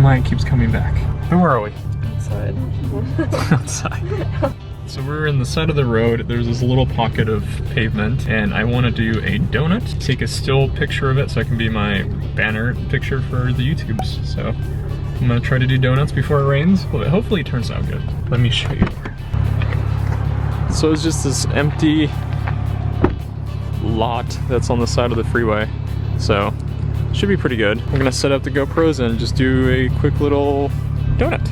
light keeps coming back. But where are we? Outside. Outside. So we're in the side of the road. There's this little pocket of pavement, and I want to do a donut. Take a still picture of it so it can be my banner picture for the YouTubes. So I'm gonna try to do donuts before it rains. Well, hopefully it turns out good. Let me show you. So it's just this empty lot that's on the side of the freeway. So should be pretty good. I'm gonna set up the GoPros and just do a quick little donut.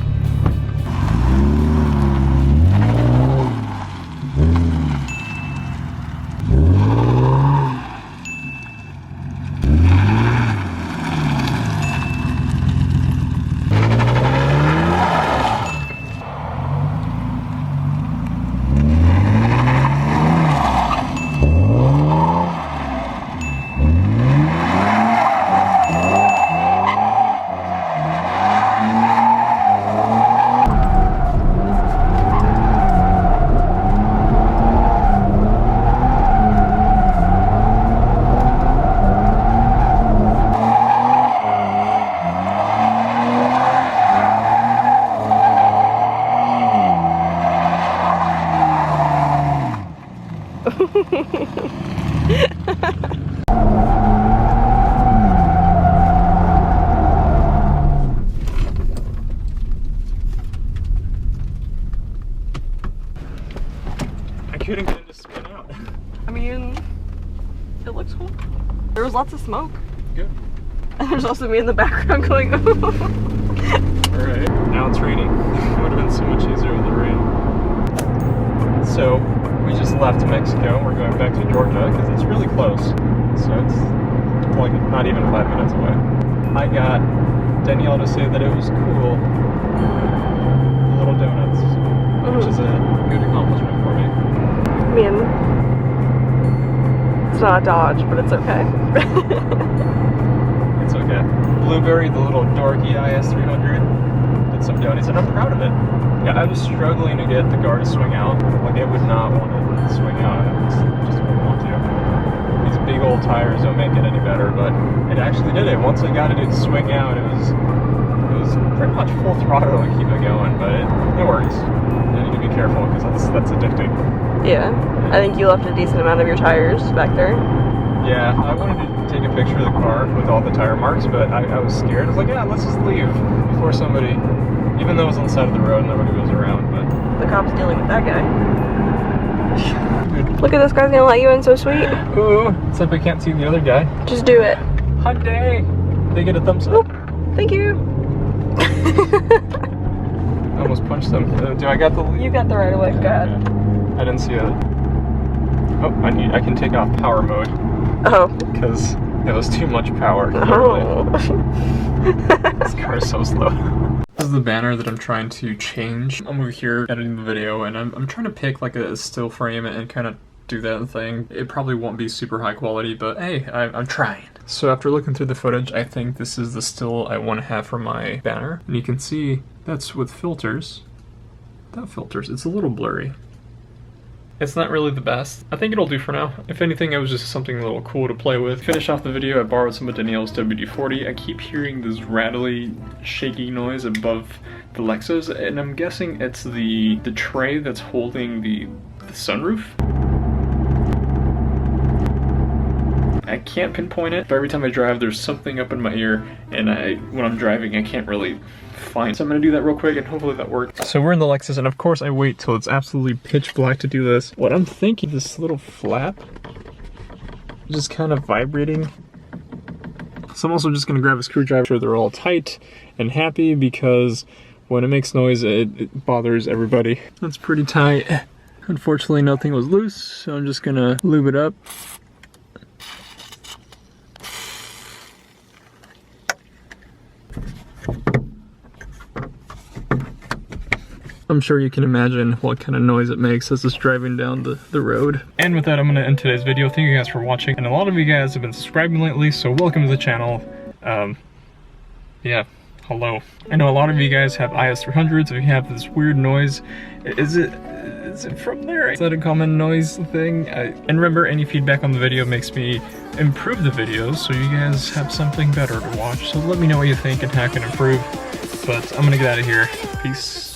I couldn't get it to spin out. I mean, it looks cool. There was lots of smoke. Good. And there's also me in the background going, ooh. Alright, now it's raining. It would have been so much easier with the rain. So, we just left Mexico. We're going back to Georgia because it's really close. So it's like not even 5 minutes away. I got Danielle to say that it was cool. The little donuts, which is a good accomplishment for me. I mean, it's not a Dodge, but it's okay. It's okay. Blueberry, the little dorky IS300, did some donuts, and I'm proud of it. Yeah, I was struggling to get the car to swing out. Like, it would not want to swing out. It just wouldn't want to. These big old tires don't make it any better, but it actually did it. Once I got it to swing out, it was pretty much full throttle and keep it going, but it works. I need to be careful because that's addicting. Yeah, I think you left a decent amount of your tires back there. Yeah, I wanted to take a picture of the car with all the tire marks, but I was scared. I was like, yeah, let's just leave before somebody, even though it was on the side of the road, nobody was around, but... The cop's dealing with that guy. Look at this guy's gonna let you in, so sweet. Ooh, except we can't see the other guy. Just do it. Hyundai! They get a thumbs up. Thank you. I almost punched them. Do I got the... You got the right of way, go ahead. Okay. I didn't see it. Oh, I can take off power mode. Oh. Because it was too much power. Oh. This car is so slow. This is the banner that I'm trying to change. I'm over here editing the video, and I'm trying to pick like a still frame and kind of do that thing. It probably won't be super high quality, but hey, I'm trying. So after looking through the footage, I think this is the still I want to have for my banner. And you can see that's with filters. Without filters, it's a little blurry. It's not really the best. I think it'll do for now. If anything, it was just something a little cool to play with. Finish off the video, I borrowed some of Danielle's WD-40. I keep hearing this rattly, shaky noise above the Lexus, and I'm guessing it's the tray that's holding the sunroof. I can't pinpoint it, but every time I drive, there's something up in my ear, and when I'm driving, I can't really find. So I'm gonna do that real quick, and hopefully that works. So we're in the Lexus, and of course I wait till it's absolutely pitch black to do this. What I'm thinking, this little flap is just kind of vibrating. So I'm also just gonna grab a screwdriver, so they're all tight and happy, because when it makes noise, it bothers everybody. That's pretty tight. Unfortunately, nothing was loose, so I'm just gonna lube it up. I'm sure you can imagine what kind of noise it makes as it's driving down the road. And with that, I'm going to end today's video. Thank you guys for watching. And a lot of you guys have been subscribing lately, so welcome to the channel. Yeah, hello. I know a lot of you guys have IS300s, so you have this weird noise. Is it from there? Is that a common noise thing? And remember, any feedback on the video makes me improve the videos, so you guys have something better to watch. So let me know what you think and how I can improve. But I'm gonna get out of here. Peace.